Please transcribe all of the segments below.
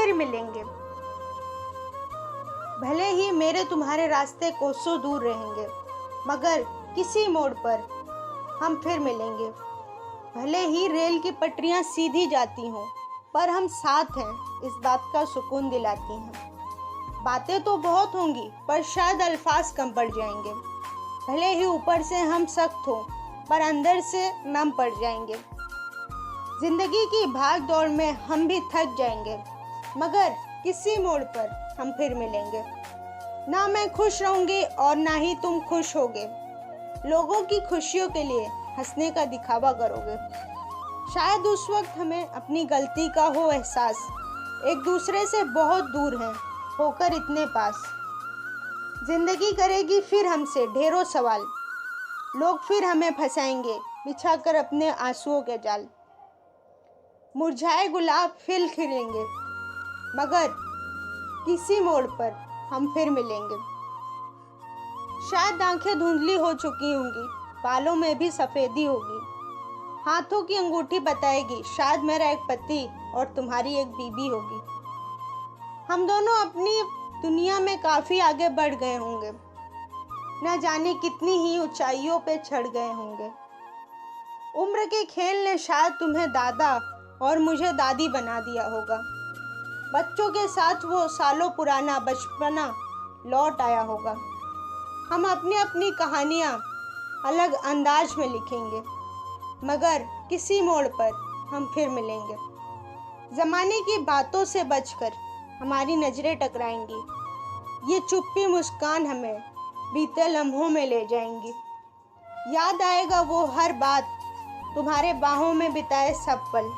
फिर मिलेंगे। भले ही मेरे तुम्हारे रास्ते कोसों दूर रहेंगे, मगर किसी मोड़ पर हम फिर मिलेंगे। भले ही रेल की पटरियां सीधी जाती हों, पर हम साथ हैं, इस बात का सुकून दिलाती हैं। बातें तो बहुत होंगी, पर शायद अल्फाज कम पड़ जाएंगे। भले ही ऊपर से हम सख्त हों, पर अंदर से नम पड़ जाएंगे। जिंदगी की भाग दौड़ में हम भी थक जाएंगे, मगर किसी मोड़ पर हम फिर मिलेंगे। ना मैं खुश रहूंगी और ना ही तुम खुश होगे। लोगों की खुशियों के लिए हंसने का दिखावा करोगे। शायद उस वक्त हमें अपनी गलती का हो एहसास, एक दूसरे से बहुत दूर हैं, होकर इतने पास। जिंदगी करेगी फिर हमसे ढेरों सवाल, लोग फिर हमें फंसाएंगे बिछाकर अपने आंसुओं के जाल। मुरझाए गुलाब फिर खिलेंगे, मगर किसी मोड़ पर हम फिर मिलेंगे। शायद आंखें धुंधली हो चुकी होंगी, बालों में भी सफेदी होगी, हाथों की अंगूठी बताएगी शायद मेरा एक पति और तुम्हारी एक बीबी होगी। हम दोनों अपनी दुनिया में काफी आगे बढ़ गए होंगे, न जाने कितनी ही ऊंचाइयों पे चढ़ गए होंगे। उम्र के खेल ने शायद तुम्हें दादा और मुझे दादी बना दिया होगा। बच्चों के साथ वो सालों पुराना बचपना लौट आया होगा। हम अपनी अपनी कहानियाँ अलग अंदाज में लिखेंगे, मगर किसी मोड़ पर हम फिर मिलेंगे। जमाने की बातों से बचकर हमारी नजरें टकराएंगी। ये चुप्पी मुस्कान हमें बीते लम्हों में ले जाएंगी। याद आएगा वो हर बात, तुम्हारे बाहों में बिताए सब पल।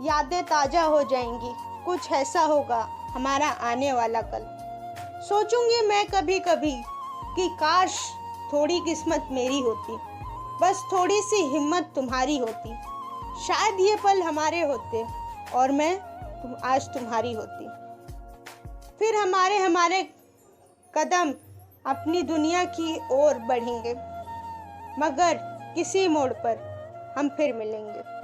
यादें ताजा हो जाएंगी, कुछ ऐसा होगा हमारा आने वाला कल। सोचूंगी मैं कभी कभी कि काश थोड़ी किस्मत मेरी होती, बस थोड़ी सी हिम्मत तुम्हारी होती। शायद ये पल हमारे होते और मैं आज तुम्हारी होती। फिर हमारे हमारे कदम अपनी दुनिया की ओर बढ़ेंगे, मगर किसी मोड़ पर हम फिर मिलेंगे।